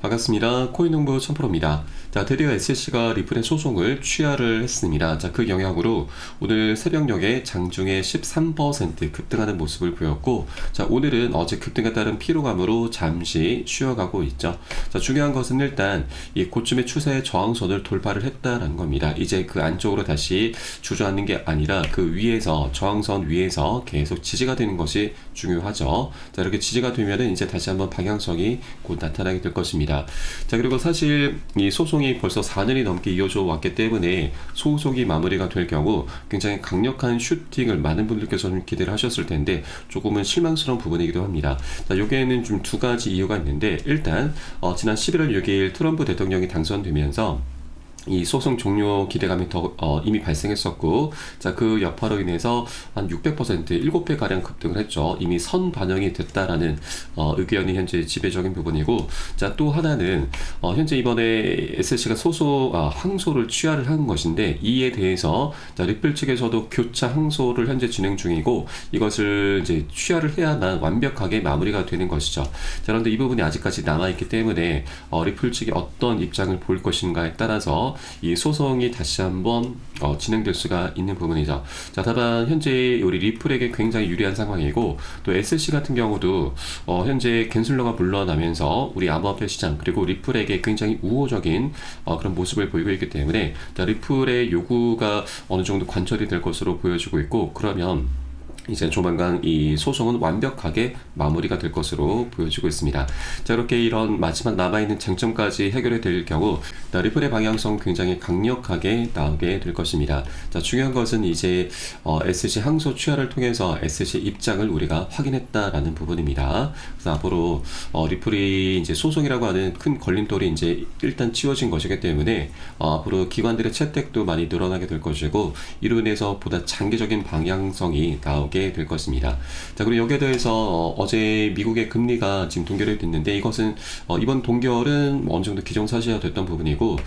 반갑습니다. 코인농부 천프로입니다. 자, 드디어 SC가 리플의 소송을 취하를 했습니다. 자, 그 영향으로 오늘 새벽녘에 장중에 13% 급등하는 모습을 보였고, 자, 오늘은 어제 급등에 따른 피로감으로 잠시 쉬어가고 있죠. 자, 중요한 것은 일단 이 고점의 추세 저항선을 돌파를 했다라는 겁니다. 이제 그 안쪽으로 다시 주저앉는 게 아니라 그 위에서, 저항선 위에서 계속 지지가 되는 것이 중요하죠. 자, 이렇게 지지가 되면은 이제 다시 한번 방향성이 곧 나타나게 될 것입니다. 자, 그리고 사실 이 소송이 벌써 4년이 넘게 이어져 왔기 때문에 소송이 마무리가 될 경우 굉장히 강력한 슈팅을 많은 분들께서 좀 기대를 하셨을 텐데 조금은 실망스러운 부분이기도 합니다. 자, 여기에는 좀 두 가지 이유가 있는데, 일단 지난 11월 6일 트럼프 대통령이 당선되면서 이 소송 종료 기대감이 이미 발생했었고, 자, 그 여파로 인해서 한 600%, 7배 가량 급등을 했죠. 이미 선 반영이 됐다라는 의견이 현재 지배적인 부분이고, 자, 또 하나는 현재 이번에 SC가 항소를 취하를 한 것인데, 이에 대해서 자, 리플 측에서도 교차 항소를 현재 진행 중이고, 이것을 이제 취하를 해야만 완벽하게 마무리가 되는 것이죠. 자, 그런데 이 부분이 아직까지 남아있기 때문에 리플 측이 어떤 입장을 볼 것인가에 따라서 이 소송이 다시 한번 진행될 수가 있는 부분이죠. 자, 다만 현재 우리 리플에게 굉장히 유리한 상황이고, 또 SC 같은 경우도 현재 갠슬러가 물러나면서 우리 암호화폐 시장 그리고 리플에게 굉장히 우호적인 그런 모습을 보이고 있기 때문에, 자, 리플의 요구가 어느 정도 관철이 될 것으로 보여지고 있고, 그러면 이제 조만간 이 소송은 완벽하게 마무리가 될 것으로 보여지고 있습니다. 자, 이렇게 이런 마지막 남아있는 쟁점까지 해결이 될 경우 리플의 방향성 굉장히 강력하게 나오게 될 것입니다. 자, 중요한 것은 이제 SC 항소 취하를 통해서 SC 입장을 우리가 확인했다라는 부분입니다. 그래서 앞으로 리플이 이제 소송이라고 하는 큰 걸림돌이 이제 일단 치워진 것이기 때문에 앞으로 기관들의 채택도 많이 늘어나게 될 것이고, 이로 인해서 보다 장기적인 방향성이 나오게 될 것입니다. 자, 그리고 여기에 대해서 어제 미국의 금리가 지금 동결이 됐는데, 이것은 이번 동결은 어느 정도 기정사실화 됐던 부분이고,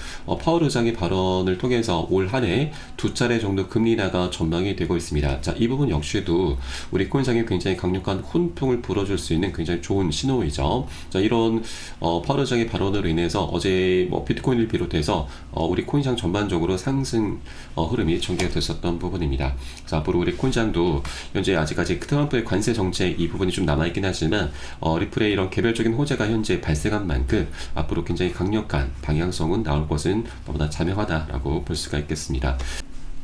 파월 의장의 발언을 통해서 올 한 해 두 차례 정도 금리 인하가 전망이 되고 있습니다. 자, 이 부분 역시도 우리 코인상에 굉장히 강력한 훈풍을 불어줄 수 있는 굉장히 좋은 신호이죠. 자, 이런 파월 의장의 발언으로 인해서 어제 비트코인을 비롯해서 우리 코인상 전반적으로 상승 흐름이 전개가 됐었던 부분입니다. 그래서 앞으로 우리 코인상도 현재 아직까지 트럼프의 관세 정책 이 부분이 좀 남아있긴 하지만 리플의 이런 개별적인 호재가 현재 발생한 만큼 앞으로 굉장히 강력한 방향성은 나올 것은 너무나 자명하다라고 볼 수가 있겠습니다.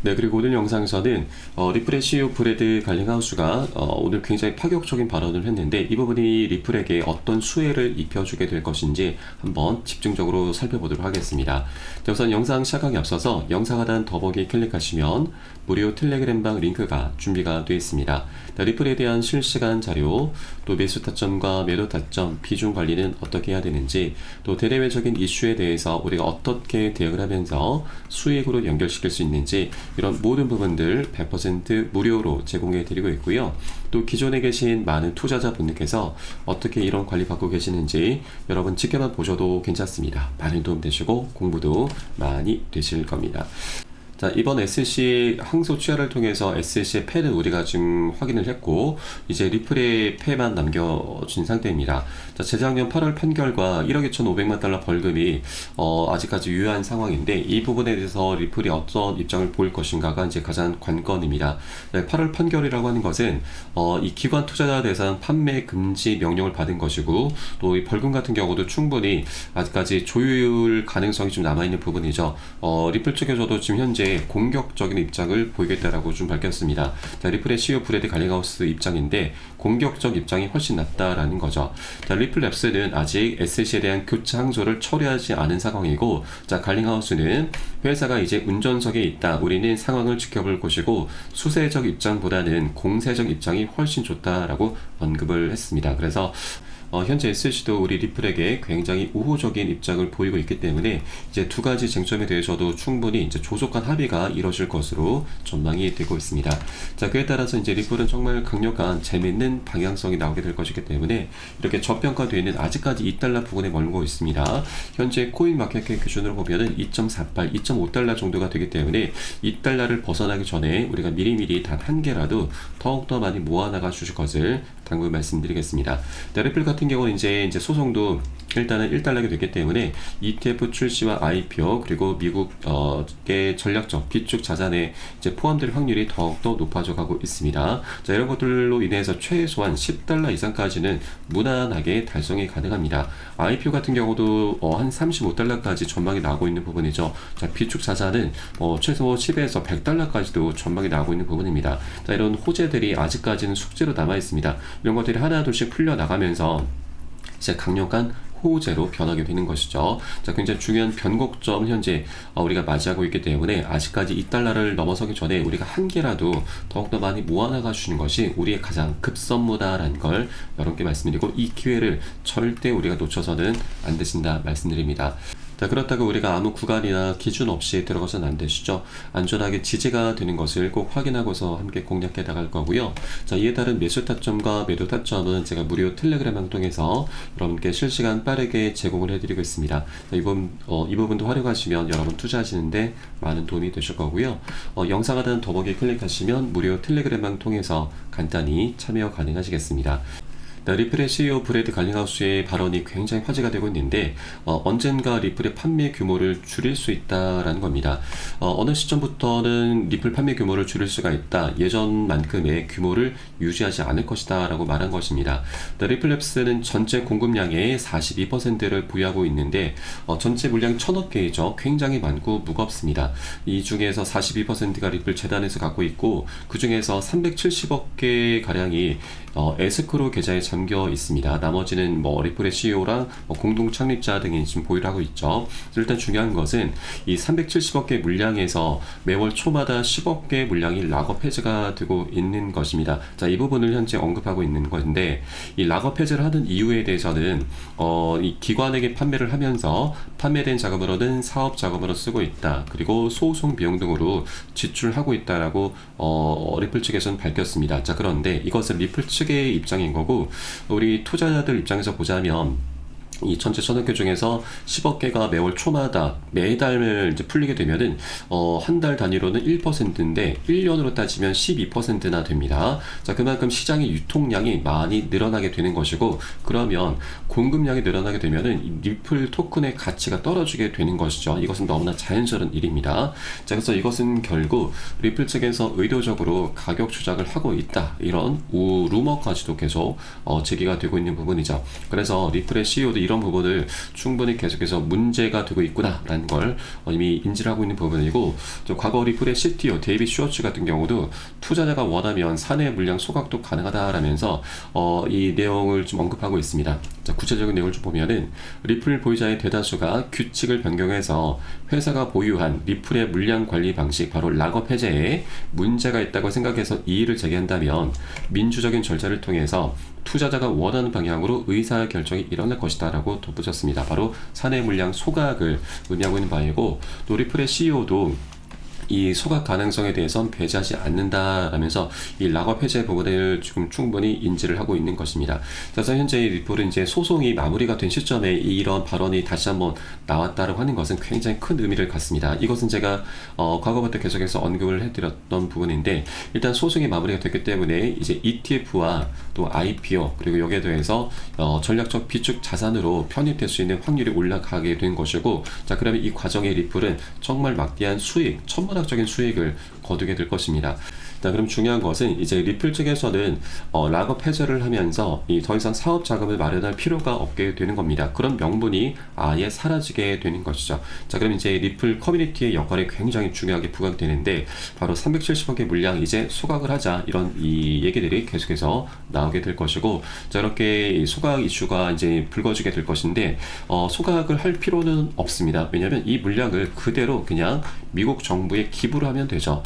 네, 그리고 오늘 영상에서는 리플의 CEO 브래드 갈링하우스가 오늘 굉장히 파격적인 발언을 했는데, 이 부분이 리플에게 어떤 수혜를 입혀주게 될 것인지 한번 집중적으로 살펴보도록 하겠습니다. 자, 우선 영상 시작하기 앞서서 영상 하단 더보기 클릭하시면 무료 텔레그램방 링크가 준비가 되어 있습니다. 리플에 대한 실시간 자료, 또 매수 타점과 매도 타점, 비중 관리는 어떻게 해야 되는지, 또 대내외적인 이슈에 대해서 우리가 어떻게 대응을 하면서 수익으로 연결시킬 수 있는지, 이런 모든 부분들 100% 무료로 제공해 드리고 있고요. 또 기존에 계신 많은 투자자분들께서 어떻게 이런 관리 받고 계시는지 여러분 지켜만 보셔도 괜찮습니다. 많은 도움 되시고 공부도 많이 되실 겁니다. 자, 이번 SC 항소 취하를 통해서 SC의 패를 우리가 지금 확인을 했고, 이제 리플의 패만 남겨진 상태입니다. 자, 재작년 8월 판결과 1억 2,500만 달러 벌금이 아직까지 유효한 상황인데, 이 부분에 대해서 리플이 어떤 입장을 보일 것인가가 이제 가장 관건입니다. 네, 8월 판결이라고 하는 것은 이 기관 투자자 대상 판매 금지 명령을 받은 것이고, 또 이 벌금 같은 경우도 충분히 아직까지 조율 가능성이 좀 남아있는 부분이죠. 리플 측에서도 지금 현재 공격적인 입장을 보이겠다라고 좀 밝혔습니다. 자, 리플의 CEO 브래드 갈링하우스 입장인데 공격적 입장이 훨씬 낫다라는 거죠. 자, 리플랩스는 아직 SC에 대한 교차 항소를 처리하지 않은 상황이고, 자, 갈링하우스는 회사가 이제 운전석에 있다, 우리는 상황을 지켜볼 것이고 수세적 입장보다는 공세적 입장이 훨씬 좋다라고 언급을 했습니다. 그래서 현재 SC도 우리 리플에게 굉장히 우호적인 입장을 보이고 있기 때문에 이제 두 가지 쟁점에 대해서도 충분히 이제 조속한 합의가 이뤄질 것으로 전망이 되고 있습니다. 자, 그에 따라서 이제 리플은 정말 강력한 재밌는 방향성이 나오게 될 것이기 때문에 이렇게 저평가되어 있는 아직까지 2달러 부근에 머물고 있습니다. 현재 코인 마켓캡 기준으로 보면은 2.48, 2.5달러 정도가 되기 때문에 2달러를 벗어나기 전에 우리가 미리미리 단 한 개라도 더욱더 많이 모아나가 주실 것을 당부 말씀드리겠습니다. 리플 같은 경우는 이제 소송도 일단은 1달러가 됐기 때문에 ETF 출시와 IPO 그리고 미국의 전략적 비축 자산에 이제 포함될 확률이 더욱더 높아져 가고 있습니다. 자, 이런 것들로 인해서 최소한 10달러 이상까지는 무난하게 달성이 가능합니다. IPO 같은 경우도 한 35달러까지 전망이 나오고 있는 부분이죠. 자, 비축 자산은 최소 10에서 100달러까지도 전망이 나오고 있는 부분입니다. 자, 이런 호재들이 아직까지는 숙제로 남아 있습니다. 이런 것들이 하나둘씩 풀려 나가면서 이제 강력한 호재로 변하게 되는 것이죠. 자, 굉장히 중요한 변곡점 현재 우리가 맞이하고 있기 때문에 아직까지 2달러를 넘어서기 전에 우리가 한 개라도 더욱더 많이 모아나가 주는 것이 우리의 가장 급선무다라는 걸 여러분께 말씀드리고, 이 기회를 절대 우리가 놓쳐서는 안 되신다 말씀드립니다. 자, 그렇다고 우리가 아무 구간이나 기준 없이 들어가서는 안 되시죠. 안전하게 지지가 되는 것을 꼭 확인하고서 함께 공략해 나갈 거고요. 자, 이에 따른 매수 타점과 매도 타점은 제가 무료 텔레그램을 통해서 여러분께 실시간 빠르게 제공을 해드리고 있습니다. 자, 이 부분도 활용하시면 여러분 투자하시는데 많은 도움이 되실 거고요. 영상 하단 더보기 클릭하시면 무료 텔레그램을 통해서 간단히 참여 가능하시겠습니다. 리플의 CEO 브래드 갈링하우스의 발언이 굉장히 화제가 되고 있는데, 언젠가 리플의 판매 규모를 줄일 수 있다라는 겁니다. 어느 시점부터는 리플 판매 규모를 줄일 수가 있다, 예전만큼의 규모를 유지하지 않을 것이다 라고 말한 것입니다. 리플랩스는 전체 공급량의 42%를 보유하고 있는데, 전체 물량이 1000억 개이죠. 굉장히 많고 무겁습니다. 이 중에서 42%가 리플 재단에서 갖고 있고, 그 중에서 370억 개 가량이 에스크로 계좌에 잠겨 있습니다. 나머지는 리플의 CEO랑 공동 창립자 등이 지금 보유를 하고 있죠. 일단 중요한 것은 이 370억 개 물량에서 매월 초마다 10억 개 물량이 락업 해제가 되고 있는 것입니다. 자, 이 부분을 현재 언급하고 있는 건데, 이 락업 해제를 하는 이유에 대해서는 이 기관에게 판매를 하면서 판매된 자금으로는 사업 자금으로 쓰고 있다, 그리고 소송 비용 등으로 지출하고 있다라고 리플 측에서는 밝혔습니다. 자, 그런데 이것은 리플 측의 입장인 거고, 우리 투자자들 입장에서 보자면 이 전체 1000억 개 중에서 10억 개가 매월 초마다 매달 이제 풀리게 되면은 한 달 단위로는 1%인데 1년으로 따지면 12%나 됩니다. 자, 그만큼 시장의 유통량이 많이 늘어나게 되는 것이고, 그러면 공급량이 늘어나게 되면은 리플 토큰의 가치가 떨어지게 되는 것이죠. 이것은 너무나 자연스러운 일입니다. 자, 그래서 이것은 결국 리플 측에서 의도적으로 가격 조작을 하고 있다, 이런 루머까지도 계속 제기가 되고 있는 부분이죠. 그래서 리플의 CEO도 이런 부분을 충분히 계속해서 문제가 되고 있구나라는 걸 이미 인지를 하고 있는 부분이고, 과거 리플의 CTO 데이빗 슈워츠 같은 경우도 투자자가 원하면 사내 물량 소각도 가능하다라면서 이 내용을 좀 언급하고 있습니다. 자, 구체적인 내용을 좀 보면은, 리플 보유자의 대다수가 규칙을 변경해서 회사가 보유한 리플의 물량 관리 방식, 바로 락업 해제에 문제가 있다고 생각해서 이의를 제기한다면 민주적인 절차를 통해서 투자자가 원하는 방향으로 의사결정이 일어날 것이다 라고 덧붙였습니다. 바로 사내 물량 소각을 의미하고 있는 바이고, 또 리플의 CEO도 이 소각 가능성에 대해서는 배제하지 않는다라면서 이 락업 해제 부분을 지금 충분히 인지를 하고 있는 것입니다. 그래서 현재 리플은 이제 소송이 마무리가 된 시점에 이런 발언이 다시 한번 나왔다고 하는 것은 굉장히 큰 의미를 갖습니다. 이것은 제가 과거부터 계속해서 언급을 해드렸던 부분인데, 일단 소송이 마무리가 됐기 때문에 이제 ETF와 또 IPO, 그리고 여기에 대해서 전략적 비축 자산으로 편입될 수 있는 확률이 올라가게 된 것이고, 자, 그러면 이 과정에 리플은 정말 막대한 수익, 천문학적인 수익을 거두게 될 것입니다. 자, 그럼 중요한 것은 이제 리플 측에서는 락업 해제를 하면서 더 이상 사업 자금을 마련할 필요가 없게 되는 겁니다. 그런 명분이 아예 사라지게 되는 것이죠. 자, 그럼 이제 리플 커뮤니티의 역할이 굉장히 중요하게 부각이 되는데, 바로 370억 개 물량 이제 소각을 하자, 이런 이 얘기들이 계속해서 나오게 될 것이고, 자, 이렇게 이 소각 이슈가 이제 불거지게 될 것인데, 소각을 할 필요는 없습니다. 왜냐하면 이 물량을 그대로 그냥 미국 정부에 기부를 하면 되죠.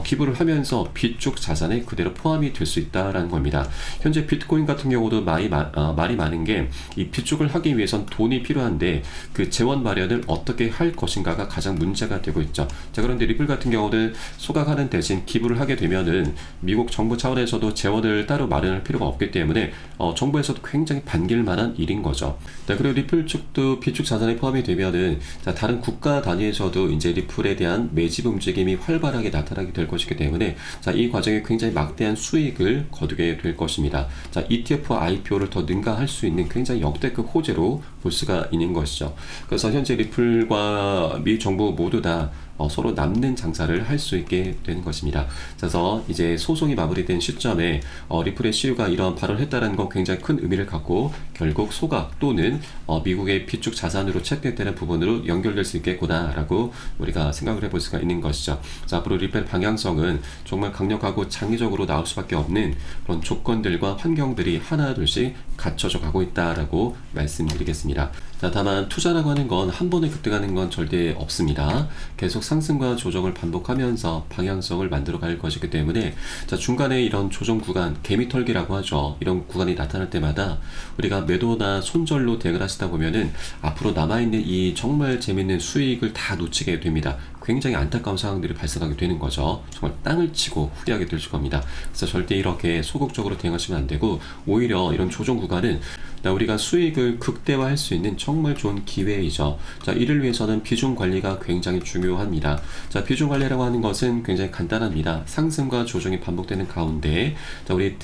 기부를 하면서 비축 자산에 그대로 포함이 될 수 있다라는 겁니다. 현재 비트코인 같은 경우도 말이 많은 게, 이 비축을 하기 위해선 돈이 필요한데 그 재원 마련을 어떻게 할 것인가가 가장 문제가 되고 있죠. 자, 그런데 리플 같은 경우는 소각하는 대신 기부를 하게 되면은 미국 정부 차원에서도 재원을 따로 마련할 필요가 없기 때문에 정부에서도 굉장히 반길 만한 일인 거죠. 자, 그리고 리플 측도 비축 자산에 포함이 되면은, 자, 다른 국가 단위에서도 이제 리플에 대한 매집 움직임이 활발하게 나타나게 될 것이기 때문에, 자, 자, 이 과정에 굉장히 막대한 수익을 거두게 될 것입니다. 자, ETF와 IPO를 더 능가할 수 있는 굉장히 역대급 호재로 볼 수가 있는 것이죠. 그래서 현재 리플과 미 정부 모두 다 서로 남는 장사를 할 수 있게 되는 것입니다. 그래서 이제 소송이 마무리된 시점에 리플의 CEO가 이러한 발언을 했다는 건 굉장히 큰 의미를 갖고 결국 소각 또는 미국의 비축 자산으로 채택되는 부분으로 연결될 수 있겠구나라고 우리가 생각을 해볼 수가 있는 것이죠. 자, 앞으로 리플의 방향성은 정말 강력하고 장기적으로 나올 수밖에 없는 그런 조건들과 환경들이 하나둘씩 갖춰져 가고 있다라고 말씀드리겠습니다. 자, 다만 투자라고 하는 건 한 번에 급등하는 건 절대 없습니다. 계속 상승과 조정을 반복하면서 방향성을 만들어 갈 것이기 때문에 자, 중간에 이런 조정 구간, 개미털기라고 하죠. 이런 구간이 나타날 때마다 우리가 매도나 손절로 대응을 하시다 보면은 앞으로 남아있는 이 정말 재밌는 수익을 다 놓치게 됩니다. 굉장히 안타까운 상황들이 발생하게 되는 거죠. 정말 땅을 치고 후회하게 되실 겁니다. 그래서 절대 이렇게 소극적으로 대응하시면 안 되고 오히려 이런 조정 구간은 우리가 수익을 극대화할 수 있는 정말 좋은 기회이죠. 자, 이를 위해서는 비중 관리가 굉장히 중요합니다. 자, 비중 관리라고 하는 것은 굉장히 간단합니다. 상승과 조정이 반복되는 가운데 자, 우리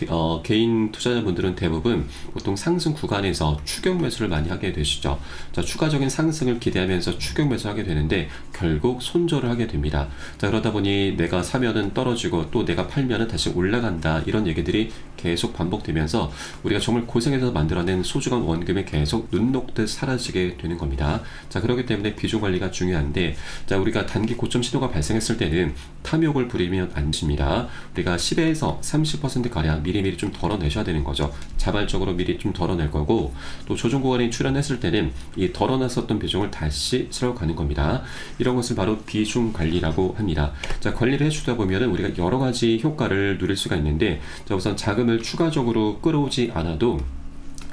개인 투자자분들은 대부분 보통 상승 구간에서 추격 매수를 많이 하게 되시죠. 자, 추가적인 상승을 기대하면서 추격 매수하게 되는데 결국 손절을 하게 됩니다. 자, 그러다 보니 내가 사면은 떨어지고 또 내가 팔면은 다시 올라간다 이런 얘기들이 계속 반복되면서 우리가 정말 고생해서 만들어낸 소중한 원금이 계속 눈 녹듯 사라지게 되는 겁니다. 자, 그렇기 때문에 비중 관리가 중요한데 자, 우리가 단기 고점 신호가 발생했을 때는 탐욕을 부리면 안 됩니다. 우리가 10에서 30%가량 미리미리 좀 덜어내셔야 되는 거죠. 자발적으로 미리 좀 덜어낼 거고 또 조정 구간이 출현했을 때는 이 덜어놨었던 비중을 다시 세워가는 겁니다. 이런 것을 바로 비중 관리라고 합니다. 자, 관리를 해주다 보면은 우리가 여러 가지 효과를 누릴 수가 있는데 자, 우선 자금을 추가적으로 끌어오지 않아도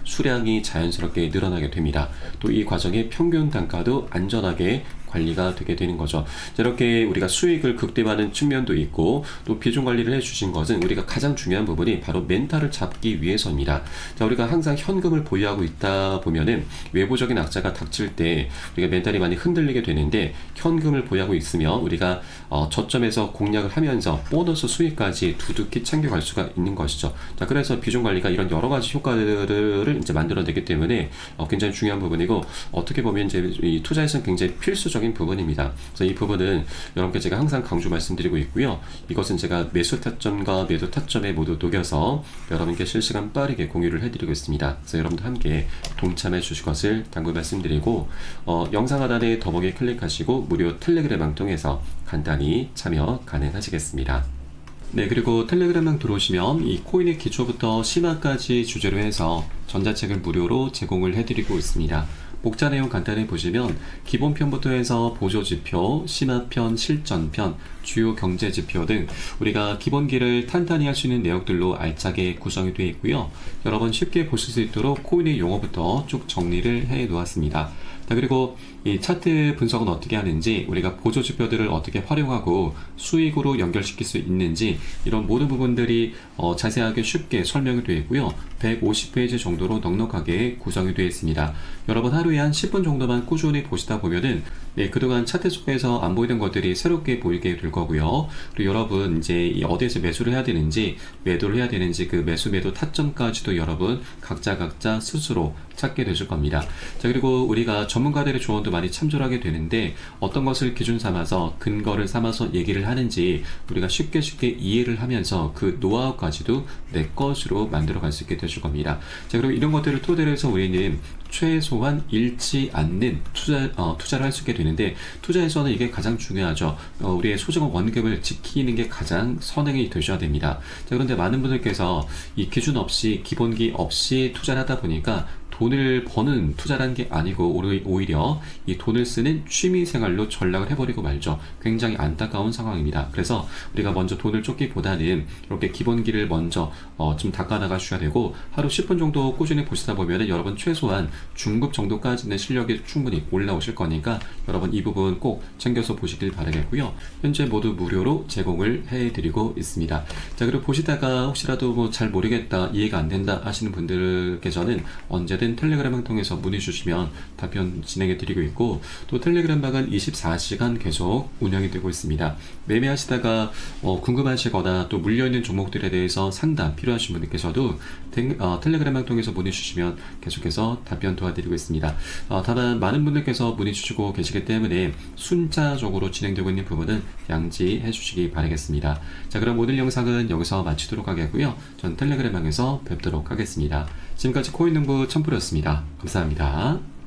수량이 자연스럽게 늘어나게 됩니다. 또 이 과정의 평균 단가도 안전하게 관리가 되게 되는 거죠. 이렇게 우리가 수익을 극대화하는 측면도 있고 또 비중 관리를 해주신 것은 우리가 가장 중요한 부분이 바로 멘탈을 잡기 위해서입니다. 자, 우리가 항상 현금을 보유하고 있다 보면은 외부적인 악재가 닥칠 때 우리가 멘탈이 많이 흔들리게 되는데 현금을 보유하고 있으면 우리가 저점에서 공략을 하면서 보너스 수익까지 두둑히 챙겨갈 수가 있는 것이죠. 자, 그래서 비중 관리가 이런 여러 가지 효과들을 이제 만들어내기 때문에 굉장히 중요한 부분이고 어떻게 보면 이제 이 투자에서는 굉장히 필수적 부분입니다. 그래서 이 부분은 여러분께 제가 항상 강조 말씀드리고 있고요. 이것은 제가 매수 타점과 매도 타점에 모두 녹여서 여러분께 실시간 빠르게 공유를 해드리고 있습니다. 그래서 여러분도 함께 동참해 주실 것을 당부 말씀드리고 영상 하단에 더보기 클릭하시고 무료 텔레그램방 통해서 간단히 참여 가능하시겠습니다. 네, 그리고 텔레그램방 들어오시면 이 코인의 기초부터 심화까지 주제로 해서 전자책을 무료로 제공을 해드리고 있습니다. 목차 내용 간단히 보시면 기본편부터 해서 보조지표, 심화편, 실전편, 주요 경제지표 등 우리가 기본기를 탄탄히 할 수 있는 내용들로 알차게 구성이 되어 있고요. 여러분 쉽게 보실 수 있도록 코인의 용어부터 쭉 정리를 해 놓았습니다. 자, 그리고 이 차트 분석은 어떻게 하는지 우리가 보조지표들을 어떻게 활용하고 수익으로 연결시킬 수 있는지 이런 모든 부분들이 자세하게 쉽게 설명이 되어 있고요. 150페이지 정도로 넉넉하게 구성이 되어 있습니다. 여러분 하루에 한 10분 정도만 꾸준히 보시다 보면은 그동안 차트 속에서 안 보이던 것들이 새롭게 보이게 될 거고요. 그리고 여러분 이제 어디에서 매수를 해야 되는지 매도를 해야 되는지 그 매수 매도 타점까지도 여러분 각자 스스로 찾게 되실 겁니다. 자, 그리고 우리가 전문가들의 조언도 많이 참조를 하게 되는데 어떤 것을 기준 삼아서 근거를 삼아서 얘기를 하는지 우리가 쉽게 이해를 하면서 그 노하우까지도 내 것으로 만들어 갈 수 있게 되실 겁니다. 자, 그리고 이런 것들을 토대로 해서 우리는 최소한 잃지 않는 투자를 할 수 있게 되는데 투자에서는 이게 가장 중요하죠. 우리의 소중한 원금을 지키는 게 가장 선행이 되셔야 됩니다. 자, 그런데 많은 분들께서 이 기준 없이 기본기 없이 투자를 하다 보니까 돈을 버는 투자라는 게 아니고 오히려 이 돈을 쓰는 취미생활로 전락을 해버리고 말죠. 굉장히 안타까운 상황입니다. 그래서 우리가 먼저 돈을 쫓기보다는 이렇게 기본기를 먼저 좀 닦아나가셔야 되고 하루 10분 정도 꾸준히 보시다 보면 여러분 최소한 중급 정도까지는 실력이 충분히 올라오실 거니까 여러분 이 부분 꼭 챙겨서 보시길 바라겠고요. 현재 모두 무료로 제공을 해드리고 있습니다. 자, 그리고 보시다가 혹시라도 뭐 잘 모르겠다, 이해가 안 된다 하시는 분들께서는 언제든 있는 텔레그램을 통해서 문의 주시면 답변 진행해 드리고 있고, 또 텔레그램 방은 24시간 계속 운영이 되고 있습니다. 매매하시다가 궁금하시거나 또 물려있는 종목들에 대해서 상담 필요하신 분들께서도 텔레그램 방 통해서 문의 주시면 계속해서 답변 도와드리고 있습니다. 다만 많은 분들께서 문의 주시고 계시기 때문에 순차적으로 진행되고 있는 부분은 양지해 주시기 바라겠습니다. 자, 그럼 오늘 영상은 여기서 마치도록 하겠고요. 전 텔레그램 방에서 뵙도록 하겠습니다. 지금까지 코인농부 첨프로였습니다. 감사합니다.